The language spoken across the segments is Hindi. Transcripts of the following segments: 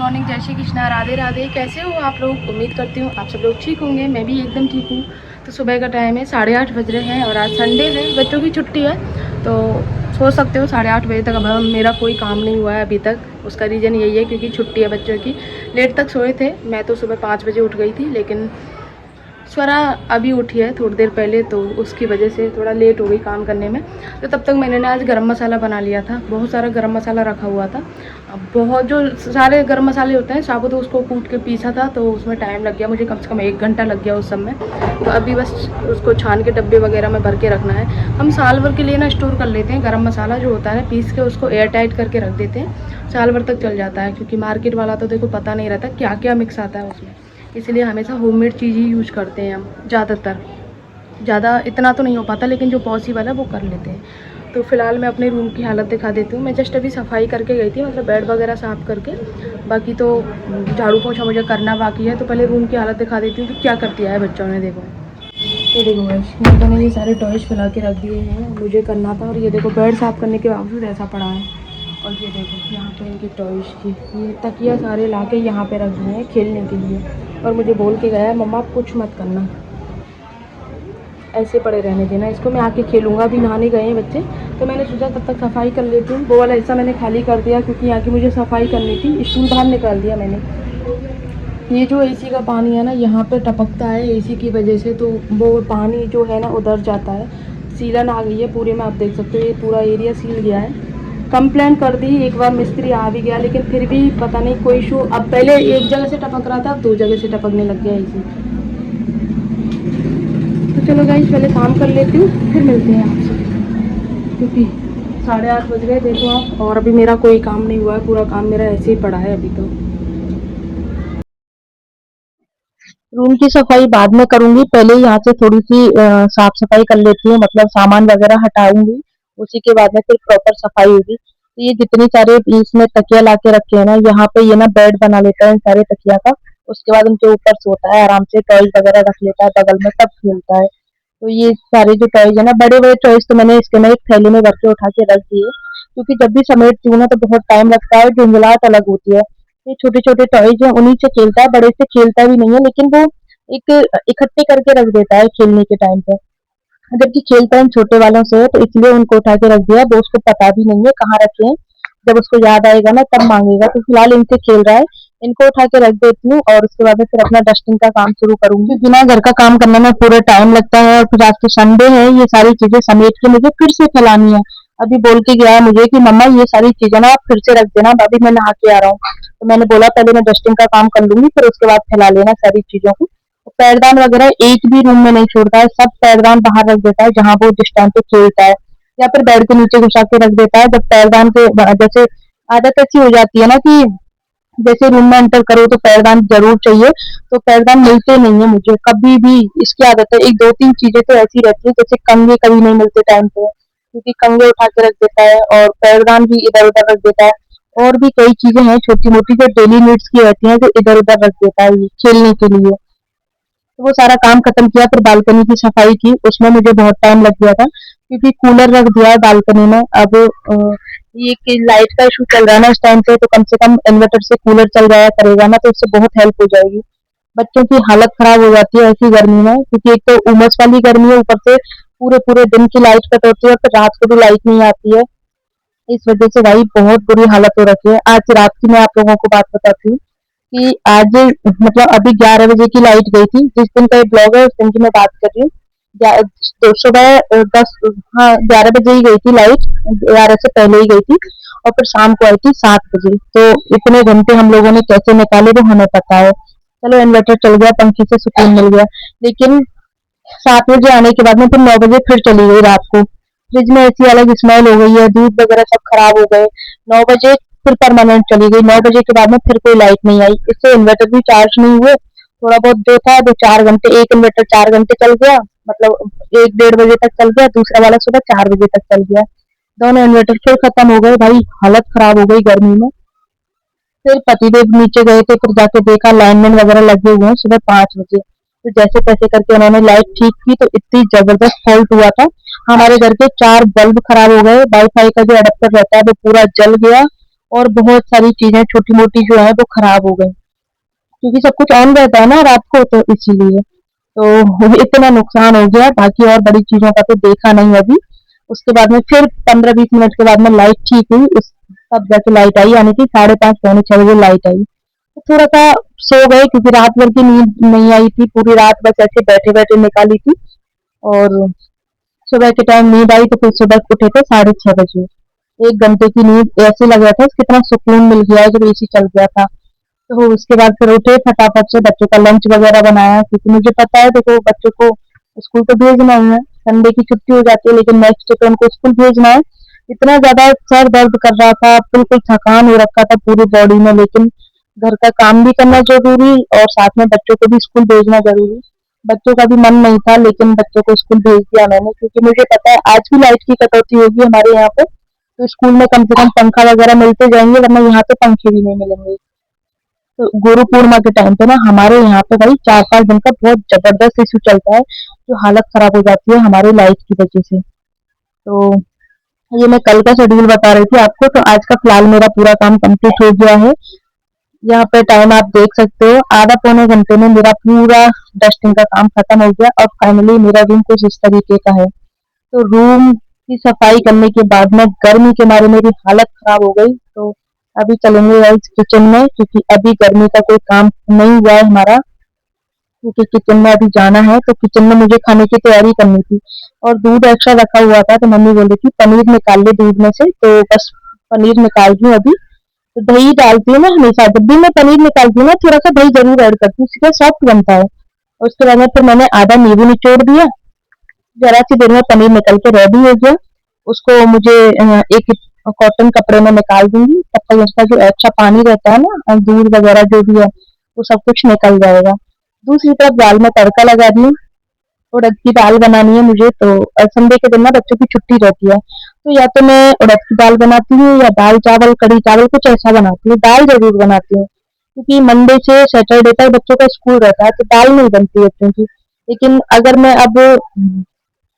मॉर्निंग, जय श्री कृष्णा, राधे राधे। कैसे हो आप लोग? उम्मीद करती हूँ आप सब लोग ठीक होंगे। मैं भी एकदम ठीक हूँ। तो सुबह का टाइम है, 8:30 बज रहे हैं और आज संडे है, बच्चों की छुट्टी है। तो सोच सकते हो 8:30 बजे तक अब मेरा कोई काम नहीं हुआ है अभी तक। उसका रीज़न यही है क्योंकि छुट्टी है बच्चों की। लेट तक सोए थे, मैं तो सुबह 5 बजे उठ गई थी, लेकिन स्वरा अभी उठी है थोड़ी देर पहले, तो उसकी वजह से थोड़ा लेट हो गई काम करने में। तो तब तक मैंने ना आज गरम मसाला बना लिया था। बहुत सारा गरम मसाला रखा हुआ था। अब बहुत जो सारे गरम मसाले होते हैं साबुत, तो उसको कूट के पीसा था, तो उसमें टाइम लग गया मुझे, कम से कम 1 घंटा लग गया उस सब में। तो अभी बस उसको छान के डब्बे वगैरह में भर के रखना है। हम साल भर के लिए ना स्टोर कर लेते हैं गरम मसाला जो होता है ना, पीस के उसको एयर टाइट करके रख देते हैं। साल भर तक चल जाता है, क्योंकि मार्केट वाला तो देखो पता नहीं रहता क्या क्या मिक्स आता है उसमें। इसलिए हमेशा होममेड चीज़ ही यूज करते हैं हम ज़्यादातर। ज़्यादा इतना तो नहीं हो पाता, लेकिन जो पॉसिबल है वो कर लेते हैं। तो फिलहाल मैं अपने रूम की हालत दिखा देती हूँ। मैं जस्ट अभी सफाई करके गई थी, मतलब बेड वगैरह साफ़ करके। बाकी तो झाड़ू पोछा मुझे करना बाकी है। तो पहले रूम की हालत दिखा देती हूँ कि क्या कर दिया है बच्चों ने। देखो, ये देखो गाइस, मैंने ये सारे टॉयज फैला के रख दिए हैं, मुझे करना था। और ये देखो बेड साफ़ करने के बावजूद ऐसा पड़ा है। और ये देखो यहाँ पे इनके टॉयज की ये तकिया सारे लाके यहाँ पे रख दिए हैं खेलने के लिए। और मुझे बोल के गया है, मम्मा कुछ मत करना, ऐसे पड़े रहने देना इसको, मैं आके खेलूँगा। अभी नहाने गए हैं बच्चे, तो मैंने सोचा तब तक सफाई कर लेती हूँ। वो वाला हिस्सा मैंने खाली कर दिया क्योंकि यहाँ की मुझे सफाई करनी थी। स्टूल बाहर निकाल दिया मैंने। ये जो एसी का पानी है ना, यहाँ पे टपकता है एसी की वजह से, तो वो पानी जो है ना उधर जाता है। सीलन आ गई है पूरे में, आप देख सकते हो ये पूरा एरिया सील गया है। कंप्लेंट कर दी, एक बार मिस्त्री आ भी गया, लेकिन फिर भी पता नहीं कोई इशू। अब पहले एक जगह से टपक रहा था, अब 2 जगह से टपकने लग गया एसी। तो चलो गाइस, पहले काम कर लेती हूँ, फिर मिलते हैं आपसे, क्योंकि 8:30 बज गए देखो आप, और अभी मेरा कोई काम नहीं हुआ है। पूरा काम मेरा ऐसे ही पड़ा है अभी तो। रूम की सफाई बाद में करूंगी, पहले यहाँ से थोड़ी सी साफ सफाई कर लेती हूँ, मतलब सामान वगैरह हटाऊंगी। उसी के बाद में फिर प्रॉपर सफाई होगी। तो ये जितनी सारे इसमें तकिया ला के रखे हैं ना, यहाँ पे ये ना बेड बना लेता है इन सारे तकिया का। उसके बाद उनके ऊपर सोता है आराम से, टॉयज वगैरह रख लेता है बगल में, तब खेलता है। तो ये सारे जो टॉयज है ना, बड़े बड़े टॉयज तो मैंने इसके में एक थैली में भर के उठा के रख दिए, क्योंकि जब भी समेटती हूँ ना तो बहुत टाइम लगता है, झुंझलाहट अलग होती है। ये छोटे छोटे टॉयज है, उन्हीं से खेलता है, बड़े से खेलता भी नहीं है, लेकिन वो एक इकट्ठे करके रख देता है खेलने के टाइम पे। जबकि खेलता है इन छोटे वालों से, तो इसलिए उनको उठा के रख दिया। वो उसको पता भी नहीं है कहाँ रखे हैं, जब उसको याद आएगा ना तब मांगेगा। तो फिलहाल इनसे खेल रहा है, इनको उठा के रख देती हूँ और उसके बाद में फिर अपना डस्टिंग का काम शुरू करूंगी। बिना घर का काम करने में पूरा टाइम लगता है, और फिर आज तो संडे है, ये सारी चीजें समेट के मुझे फिर से फैलानी है। अभी बोल के गया है मुझे कि मम्मा ये सारी चीजें ना आप फिर से रख देना, अभी मैं नहा के आ रहा हूँ। तो मैंने बोला पहले मैं डस्टिंग का काम कर लूंगी, फिर उसके बाद फैला लेना सारी चीजों को। पैरदान वगैरह एक भी रूम में नहीं छोड़ता है, सब पैरदान बाहर रख देता है जहाँ वो जिस टाइम पे खेलता है, या फिर बेड के नीचे घुसा के रख देता है। जब पैरदान के जैसे आदत ऐसी हो जाती है ना कि जैसे रूम में एंटर करो तो पैरदान जरूर चाहिए, तो पैरदान मिलते नहीं है मुझे कभी भी। इसकी आदत है। एक दो तीन चीजें तो ऐसी रहती है, जैसे कंघे कभी नहीं मिलते टाइम पे, क्योंकि कंघे उठा के रख देता है, और पैरदान भी इधर उधर रख देता है। और भी कई चीजें हैं छोटी मोटी जो डेली नीड्स की रहती हैं, जो इधर उधर रख देता है ये खेलने के लिए। तो वो सारा काम खत्म किया, फिर बालकनी की सफाई की, उसमें मुझे बहुत टाइम लग गया था, क्योंकि कूलर रख दिया है बालकनी में। अब ये कि लाइट का इशू चल रहा है ना इस टाइम पे, तो कम से कम इन्वर्टर से कूलर चल जाया करेगा ना, तो उससे बहुत हेल्प हो जाएगी। बच्चों की हालत खराब हो जाती है ऐसी गर्मी में, क्योंकि एक तो उमस वाली गर्मी है, ऊपर से पूरे पूरे दिन की लाइट कट होती है, और फिर रात को भी लाइट नहीं आती है। इस वजह से भाई बहुत बुरी हालत हो रखी है। आज रात की मैं आप लोगों को बात बताती हूँ कि आज मतलब अभी 11 बजे की लाइट गई थी। जिस दिन का ये ब्लॉग है उस दिन की मैं बात कर रही हूँ। तो सुबह 10, हाँ 11 बजे ही गई थी लाइट, 11 से पहले ही गई थी, और फिर शाम को आई थी 7 बजे। तो इतने घंटे हम लोगों ने कैसे निकाले वो हमें पता है। चलो इन्वर्टर चल गया, पंखे से सुकून मिल गया, लेकिन 7 बजे आने के बाद में फिर 9 बजे फिर चली गई रात को। फ्रिज में ऐसी अलग स्मेल हो गई है, दूध वगैरह सब खराब हो गए। 9 बजे फिर परमानेंट चली गई, 9 बजे के बाद में फिर कोई लाइट नहीं आई। इससे इन्वर्टर भी चार्ज नहीं हुए, थोड़ा बहुत जो था वो 4 घंटे, एक इन्वर्टर 4 घंटे चल गया, मतलब 1 डेढ़ बजे तक चल गया, दूसरा वाला सुबह 4 बजे तक चल गया। दोनों इन्वर्टर फिर खत्म हो गए, भाई हालत खराब हो गई गर्मी में। फिर पतिदेव नीचे गए थे, फिर जाके देखा लाइनमैन वगैरह लगे हुए हैं सुबह 5 बजे। तो जैसे तैसे करके उन्होंने लाइट ठीक की, तो इतनी जबरदस्त फॉल्ट हुआ था, हमारे घर के 4 बल्ब खराब हो गए, वाईफाई का जो अडेप्टर रहता है वो पूरा जल गया, और बहुत सारी चीजें छोटी मोटी जो है वो खराब हो गई, क्योंकि सब कुछ ऑन रहता है ना रात को, तो इसीलिए तो इतना नुकसान हो गया। बाकी और बड़ी चीजों का तो देखा नहीं अभी। उसके बाद में फिर 15-20 मिनट के बाद में लाइट ठीक हुई, उस तब जाके लाइट आई, यानी कि 5:30 पौने 6 बजे लाइट आई। तो थोड़ा सा सो गए, क्योंकि रात भर की नींद नहीं आई थी, पूरी रात बस ऐसे बैठे बैठे निकाली थी। और सुबह के टाइम नींद आई, तो फिर सुबह उठे थे 6:30 बजे। 1 घंटे की नींद ऐसे लग रहा था कितना सुकून मिल गया है जब एसी चल गया था। तो उसके बाद फिर उठे फटाफट से, बच्चों का लंच वगैरह बनाया, क्योंकि मुझे पता है देखो बच्चों को स्कूल तो भेजना ही है। संडे की छुट्टी हो जाती है, लेकिन नेक्स्ट डे तो उनको स्कूल भेजना है। इतना ज्यादा सर दर्द कर रहा था, बिल्कुल थकान हो रखा था पूरी बॉडी में, लेकिन घर का काम भी करना जरूरी और साथ में बच्चों को भी स्कूल भेजना जरूरी। बच्चों का भी मन नहीं था, लेकिन बच्चों को स्कूल भेज दिया मैंने, क्योंकि मुझे पता है आज भी लाइट की कटौती होगी हमारे यहाँ पे, तो स्कूल में कम से कम पंखा वगैरह मिलते जाएंगे, वरना यहाँ पे पंखे भी नहीं मिलेंगे। तो गुरु पूर्णिमा के टाइम पे ना हमारे यहाँ पे भाई 4-5 दिन का बहुत जबरदस्त इशू चलता है, जो हालत खराब हो जाती है हमारे लाइट की वजह से। तो ये मैं कल का शेड्यूल बता रही थी आपको, तो आज का फिलहाल मेरा पूरा काम कंप्लीट हो गया है। यहाँ पे टाइम आप देख सकते हो, आधा पौने घंटे में मेरा पूरा डस्टिंग का काम खत्म हो गया, और फाइनली मेरा रूम कुछ इस तरीके का है। तो रूम की सफाई करने के बाद में गर्मी के मारे मेरी हालत खराब हो गई। तो अभी चलेंगे गाइस किचन में, क्योंकि अभी गर्मी का कोई काम नहीं हुआ है हमारा, क्योंकि किचन में अभी जाना है। तो किचन में मुझे खाने की तैयारी करनी थी, और दूध एक्स्ट्रा रखा हुआ था, तो मम्मी बोल रही थी पनीर निकाल ले दूध में से, तो बस पनीर निकाल रही हूँ अभी। तो दही डालती हूँ मैं हमेशा, जब भी मैं पनीर निकालती हूँ ना थोड़ा सा दही जरूर ऐड करती हूँ, इससे सॉफ्ट बनता है। और उसके बाद में फिर मैंने आधा नींबू निचोड़ दिया, जरा सी देर में पनीर निकल के रेडी हो गया। उसको मुझे एक कॉटन कपड़े में निकाल दूंगी, तब तक उसका जो एक्स्ट्रा पानी रहता है ना, दूध वगैरह जो भी है, वो सब कुछ निकल जाएगा। दूसरी तरफ दाल में तड़का लगा दी हूँ। उड़द की दाल बनानी है मुझे, तो संडे के दिन ना बच्चों की छुट्टी रहती है, तो या तो मैं उड़द की दाल बनाती हूँ, या दाल चावल कढ़ी चावल कुछ ऐसा बनाती हूँ। दाल जरूर बनाती हूँ, क्योंकि मंडे से सैटरडे तक बच्चों का स्कूल रहता है, तो दाल नहीं बनती बच्चों की। लेकिन अगर मैं अब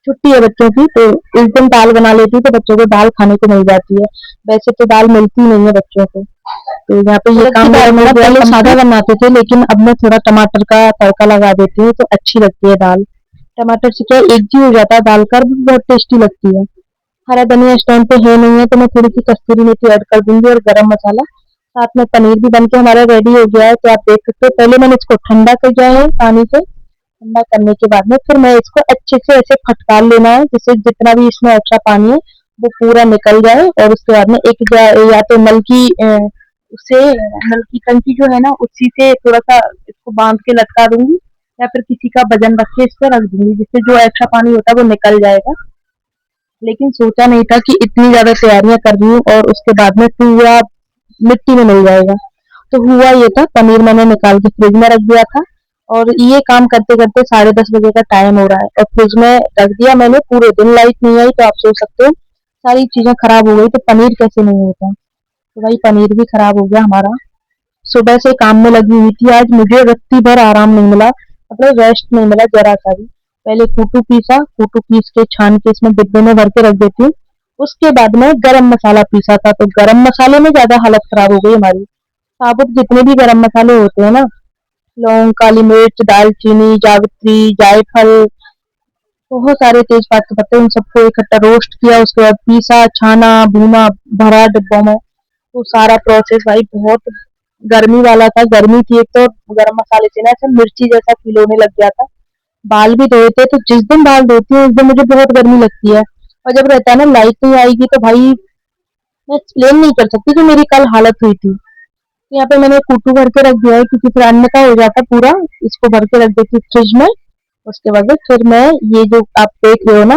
छुट्टी है बच्चों की, तो इस दिन दाल बना लेती हूँ, तो बच्चों को दाल खाने को मिल जाती है। वैसे तो दाल मिलती नहीं है बच्चों को। तो यहाँ पे ये काम मेरा पहले सादा बनाते थे, लेकिन अब मैं थोड़ा टमाटर का तड़का लगा देती हूँ, तो अच्छी लगती है दाल। टमाटर से क्या एक जी हो जाता है दाल का, भी बहुत टेस्टी लगती है। हरा धनिया इस टाइम पे है नहीं है, तो मैं थोड़ी सी कस्तूरी मेथी ऐड कर दूंगी, और गरम मसाला। साथ में पनीर भी बन के हमारा रेडी हो गया है, तो आप देख सकते हो। पहले मैंने इसको ठंडा कर दिया है पानी से, ठंडा करने के बाद में फिर मैं इसको अच्छे से ऐसे फटकार लेना है, जिससे जितना भी इसमें एक्स्ट्रा पानी है वो पूरा निकल जाए। और उसके बाद में एक या तो नल की उससे नल की टंकी जो है ना, उसी से थोड़ा सा इसको बांध के लटका दूंगी, या फिर किसी का वजन रख के इस पर रख दूंगी, जिससे जो एक्स्ट्रा पानी होता है वो निकल जाएगा। लेकिन सोचा नहीं था कि इतनी ज्यादा तैयारियां कर रही हूँ, और उसके बाद में पूरा मिट्टी में मिल जाएगा। तो हुआ ये था, पनीर मैंने निकाल के फ्रिज में रख दिया था, और ये काम करते करते 10:30 बजे का टाइम हो रहा है, और फ्रिज में रख दिया मैंने। पूरे दिन लाइट नहीं आई, तो आप सोच सकते हो सारी चीजें खराब हो गई, तो पनीर कैसे नहीं होता। तो भाई पनीर भी खराब हो गया हमारा। सुबह से काम में लगी हुई थी, आज मुझे रत्ती भर आराम नहीं मिला, मतलब रेस्ट नहीं मिला जरा सा भी। पहले कूटू पीसा, कूटू पीस के छान के इसमें डिब्बे में भर के रख देती हूँ। उसके बाद में गरम मसाला पीसा था, तो गरम मसाले में ज्यादा हालत खराब हो गई हमारी। साबुत जितने भी गरम मसाले होते हैं ना, लौंग, काली मिर्च, दालचीनी, जावित्री, जायफल, बहुत सारे तेजपात के पत्ते, उन सबको इकट्ठा रोस्ट किया, उसके बाद पीसा, छाना, भुना, भरा डिब्बों में। तो सारा प्रोसेस भाई बहुत गर्मी वाला था। गर्मी थी एक तो, गरम मसाले से ना ऐसे मिर्ची जैसा फील होने लग गया था। बाल भी धोए थे, तो जिस दिन बाल धोती हूँ उस दिन मुझे बहुत गर्मी लगती है, और जब रहता है ना लाइट नहीं आएगी, तो भाई मैं एक्सप्लेन नहीं कर सकती जो मेरी कल हालत हुई थी। तो यहाँ पे मैंने कूटू भर के रख दिया है, क्योंकि फिर अन्य का हो जाता पूरा। इसको भर के रख देती हूँ फ्रिज में। उसके बाद में फिर मैं ये जो आप देख रहे हो ना,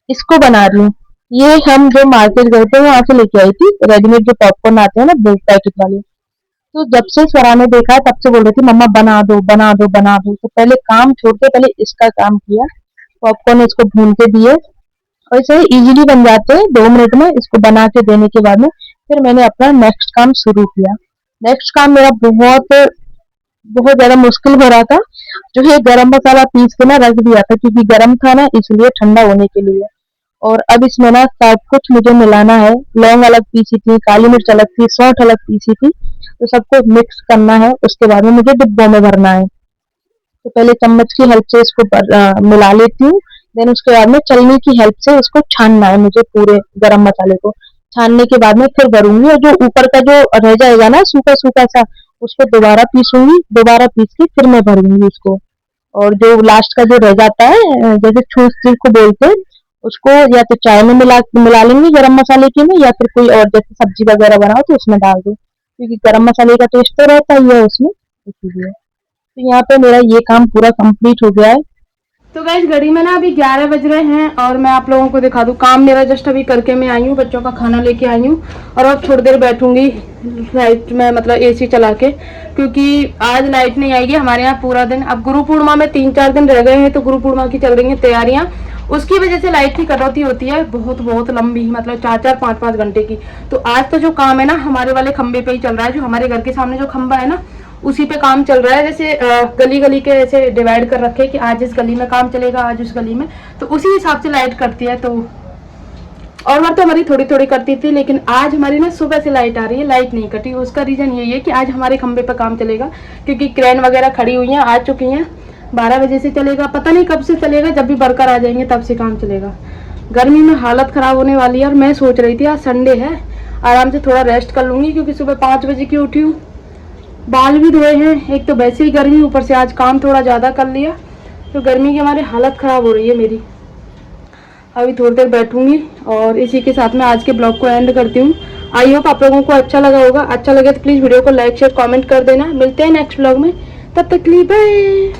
इसको बना रही हूँ। ये हम जो मार्केट गए थे वहां से लेके आई थी, रेडीमेड जो पॉपकॉर्न आते हैं ना, दो पैकेट वाले। तो जब से स्वरा ने देखा है, तब से बोल रही थी मम्मा बना दो बना दो बना दो। तो पहले काम छोड़ के पहले इसका काम किया, पॉपकॉर्न इसको भून के दिए, और इसे इजीली बन जाते हैं 2 मिनट में। इसको बना के देने के बाद में फिर मैंने अपना नेक्स्ट काम शुरू किया। नेक्स्ट काम मेरा बहुत बहुत ज्यादा मुश्किल हो रहा था। जो है गरम मसाला पीस के ना रख दिया था, क्योंकि गरम था ना, इसलिए ठंडा होने के लिए। और अब इसमें ना सब कुछ मुझे मिलाना है। लौंग अलग पीसी थी, काली मिर्च अलग थी, सौंठ अलग पीसी थी, तो सबको मिक्स करना है। उसके बाद में मुझे डिब्बों में भरना है। तो पहले चम्मच की हेल्प से इसको मिला लेती हूँ। देन उसके बाद में चलनी की हेल्प से इसको छानना है मुझे, पूरे गरम मसाले को। छानने के बाद में फिर भरूंगी, और जो ऊपर का जो रह जाएगा ना सूखा सूखा सा, उसको दोबारा पीसूंगी, दोबारा पीस के फिर मैं भरूंगी इसको। और जो लास्ट का जो रह जाता है, जैसे छूछ जिसको बोलते हैं, उसको या तो चाय में मिला मिला लेंगे गरम मसाले के में, या फिर कोई और जैसे सब्जी वगैरह बनाओ तो उसमें डाल दो, क्योंकि गरम मसाले का टेस्ट तो रहता ही है उसमें, इसीलिए। तो यहाँ पे मेरा ये काम पूरा कंप्लीट हो गया है। तो गाइस घड़ी में ना अभी 11 बज रहे हैं और मैं आप लोगों को दिखा दूं, काम मेरा जस्ट अभी करके मैं आई हूँ, बच्चों का खाना लेके आई हूँ और अब थोड़ी देर बैठूंगी लाइट में, मतलब एसी चला के, क्योंकि आज लाइट नहीं आएगी हमारे यहाँ पूरा दिन। अब गुरु पूर्णिमा में 3-4 दिन रह गए हैं, तो गुरु पूर्णिमा की चल रही हैं तैयारियां, उसकी वजह से लाइट की कटौती होती है बहुत बहुत लंबी, मतलब 4-4 5-5 घंटे की। तो आज तो जो काम है ना हमारे वाले खंबे पे ही चल रहा है, जो हमारे घर के सामने जो खंबा है ना उसी पे काम चल रहा है। जैसे गली गली के ऐसे डिवाइड कर रखे कि आज इस गली में काम चलेगा, आज उस गली में, तो उसी हिसाब से लाइट कटती है। तो और बार तो हमारी थोड़ी थोड़ी करती थी, लेकिन आज हमारी ना सुबह से लाइट आ रही है, लाइट नहीं कटी। उसका रीजन यही है कि आज हमारे खंबे पर काम चलेगा, क्योंकि क्रेन वगैरह खड़ी हुई हैं, आ चुकी हैं। 12 बजे से चलेगा, पता नहीं कब से चलेगा, जब भी वर्कर आ जाएंगे तब से काम चलेगा। गर्मी में हालत खराब होने वाली है, और मैं सोच रही थी आज संडे है, आराम से थोड़ा रेस्ट कर लूंगी, क्योंकि सुबह 5 बजे की उठी हूँ, बाल भी धोए हैं, एक तो वैसे ही गर्मी, ऊपर से आज काम थोड़ा ज़्यादा कर लिया, तो गर्मी की हमारी हालत ख़राब हो रही है मेरी। अभी थोड़ी देर बैठूंगी और इसी के साथ मैं आज के ब्लॉग को एंड करती हूँ। आई होप आप लोगों को अच्छा लगा होगा। अच्छा लगे तो प्लीज़ वीडियो को लाइक शेयर कमेंट कर देना। मिलते हैं नेक्स्ट ब्लॉग में, तब तक के लिए बाय।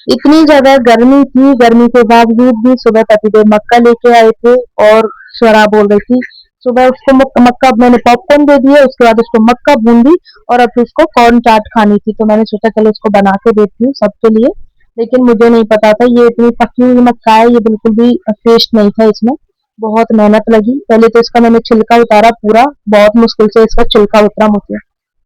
इतनी ज्यादा गर्मी थी, गर्मी के बावजूद भी सुबह पतिदेव मक्का लेके आए थे, और स्वरा बोल रही थी सुबह उसको मक्का, मैंने पॉपकॉर्न दे दिए, उसके बाद उसको मक्का बूंदी, और अब उसको कॉर्न चाट खानी थी, तो मैंने सोचा चलो इसको बना के देती हूँ सबके लिए। लेकिन मुझे नहीं पता था ये इतनी पकी हुई मक्का है, ये बिल्कुल भी टेस्ट नहीं था इसमें। बहुत मेहनत लगी, पहले तो इसका मैंने छिलका उतारा पूरा, बहुत मुश्किल से इसका छिलका उतरा मुझे।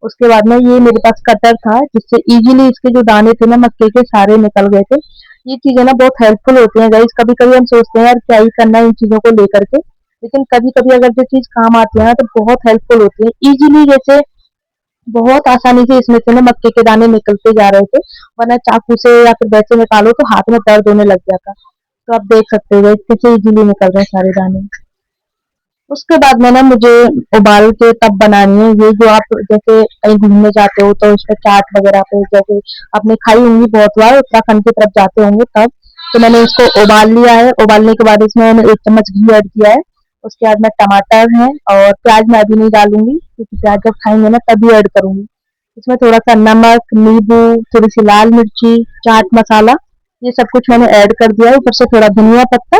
उसके बाद में ये मेरे पास कटर था, जिससे इजीली इसके जो दाने थे ना मक्के के, सारे निकल गए थे। ये चीजें ना बहुत हेल्पफुल होती हैं गाइस। कभी कभी हम सोचते हैं यार क्या ही करना है इन चीजों को लेकर के, लेकिन कभी कभी अगर जो चीज काम आती है ना तो बहुत हेल्पफुल होती है इजीली। जैसे बहुत आसानी से इसमें से ना मक्के के दाने निकलते जा रहे थे, वरना चाकू से या फिर वैसे निकालो तो हाथ में दर्द होने लग जाता। तो आप देख सकते हो कैसे इजीली निकल रहे हैं सारे दाने। उसके बाद में ना मुझे उबाल के तब बनानी है ये, जो आप जैसे कहीं घूमने जाते हो तो उसमें चाट वगैरह पे, जैसे आपने खाई होंगी बहुत बार, उत्तराखंड की तरफ जाते होंगे तब। तो मैंने इसको उबाल लिया है, उबालने के बाद इसमें मैंने 1 चम्मच घी ऐड किया है। उसके बाद में टमाटर है, और प्याज मैं अभी नहीं डालूंगी, क्योंकि प्याज जब खाएंगे ना तभी ऐड करूंगी। इसमें थोड़ा सा नमक, नींबू, थोड़ी सी लाल मिर्ची, चाट मसाला, ये सब कुछ मैंने ऐड कर दिया है। ऊपर से थोड़ा धनिया पत्ता,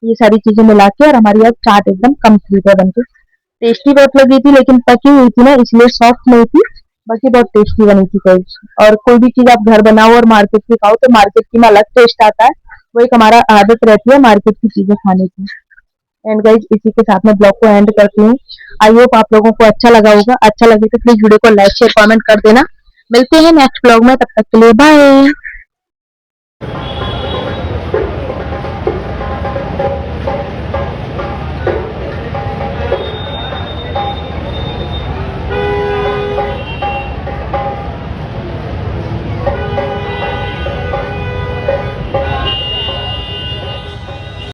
ये सारी चीजें मिला के, और हमारी अब चाट एकदम कंप्लीट है बनके। टेस्टी बहुत लगी थी, लेकिन पकी हुई थी ना इसलिए सॉफ्ट नहीं थी, बाकी बहुत टेस्टी बनी थी गाइस। और कोई भी चीज आप घर बनाओ और मार्केट की खाओ तो मार्केट की में अलग टेस्ट आता है, वो एक हमारा आदत रहती है मार्केट की चीजें खाने की। एंड गाइस इसी के साथ मैं ब्लॉग को एंड करती हूँ। आई होप आप लोगों को अच्छा लगा होगा। अच्छा लगे तो प्लीज वीडियो को लाइक शेयर कमेंट कर देना। मिलते हैं नेक्स्ट ब्लॉग में, तब तक के लिए बाय।